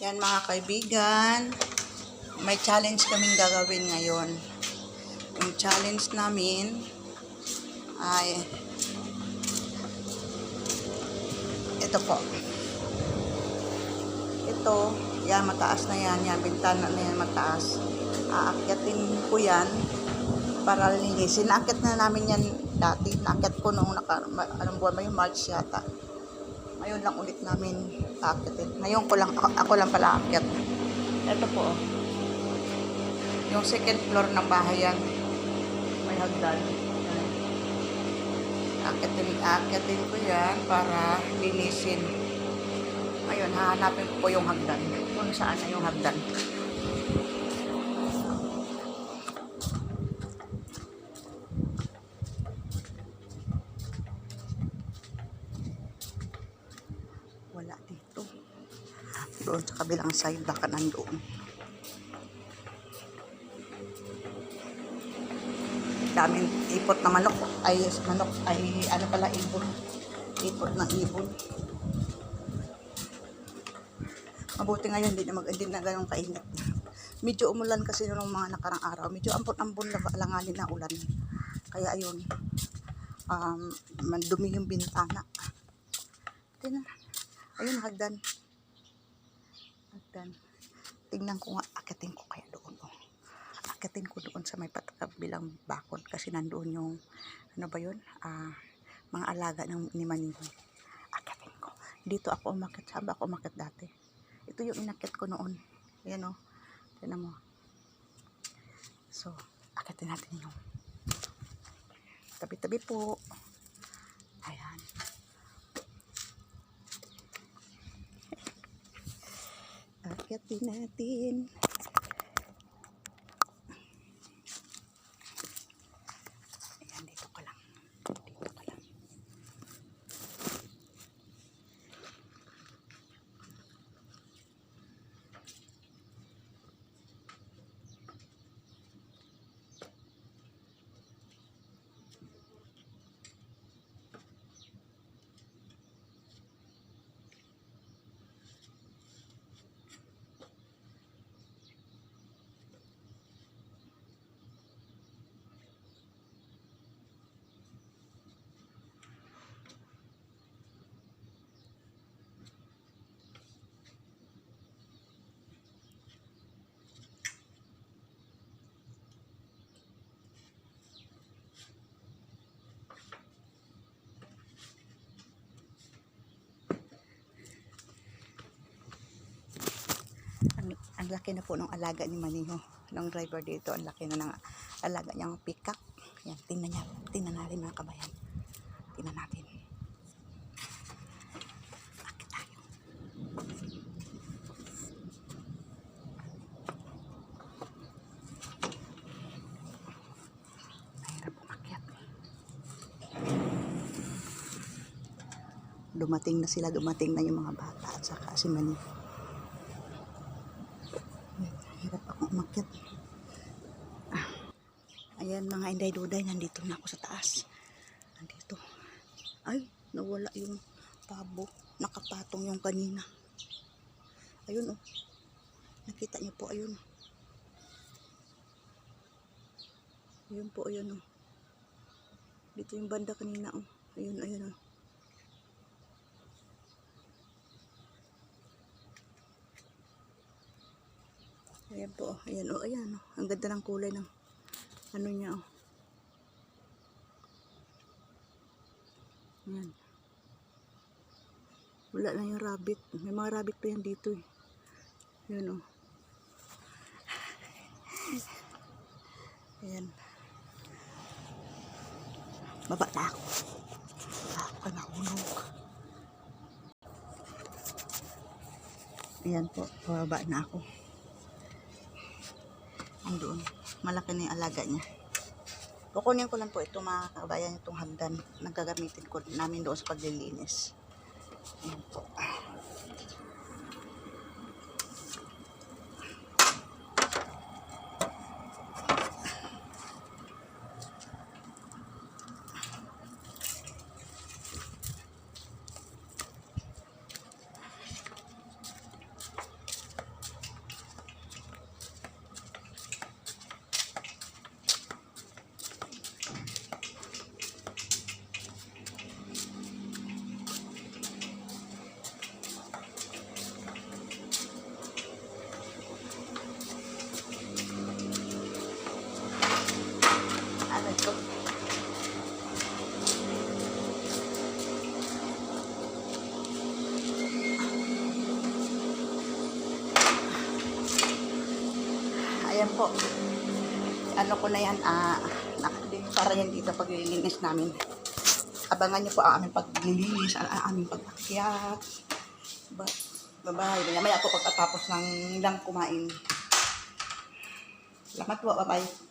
Yan mga kaibigan, may challenge kaming gagawin ngayon. Yung challenge namin ay ito po. Ito, yan mataas na yan, bintana na yan mataas. Aakyatin ko yan para linisin. Naakyat na namin yan dati. Naakyat ko noong anong buwan ba yung March yata. Ngayon lang ulit namin aakyatin. Ngayon ko lang, ako lang pala aakyat. Ito po. Yung second floor ng bahay yan. May hagdan. Aakyatin ko yan para linisin. Ngayon, hahanapin ko po yung hagdan. Kung saan na yung hagdan. Wala dito. Doon sa kabilang side, baka nandoon. Daming ipot na manok ay ano pala, ibon. Ipot na ibon. Mabuti ngayon hindi na ganun kainit. Medyo umulan kasi noong mga nakarang araw. Medyo ampon-ampon langanin na ulan. Kaya ayun, mandumi yung bintana. Tingnan. Ayun, hagdan. Tingnan ko nga, akitin ko kaya doon. Akitin ko doon sa may kabilang bakod kasi nandoon yung, ano ba yun? Mga alaga ni Maniho. Akitin ko. Dito ako umakit. Saan ba ako umakit dati? Ito yung inakit ko noon. Ayan o. Tignan mo. So, akitin natin yung tabi-tabi po. Ayan. Akitin natin. Ayan, dito ka lang. Dito ka lang. Ang laki na po ng alaga ni Maniho, ng driver dito. Ang laki na ng alaga niyang peacock. Yan, tingnan natin mga kabayan. Tingnan natin. Akit tayo. Mahirap umakyat. Dumating na yung mga bata at saka si Maniho. Hirap akong umakyat. Ayan mga inday-duday, nandito na ako sa taas. Nandito. Ay, nawala yung pabo. Nakapatong yung kanina. Ayun oh. Nakita niyo po, ayun. Ayun po, ayun oh. Dito yung banda kanina oh. Ayun oh. Ayan po, ayan o, ayan o. Ang ganda ng kulay ng ano niya o. Ayan. Wala na yung rabbit. May mga rabbit pa yan dito eh. Ayan o. Ayan. Baba na ako. Ako ka nahulog. Ayan po, bababa na ako. Doon. Malaki na yung alaga niya. Kukunin ko lang po ito mga kabayan, itong hagdan. Nagagamitin ko namin doon sa paglilinis. Ayan po. Ayan po. Ano ko na yan, para yan dito paglilinis namin. Abangan niyo po ang aming paglilinis, ang aming pag-akyat. Bye-bye. Maya po pagkatapos lang kumain. Salamat po. Bye-bye.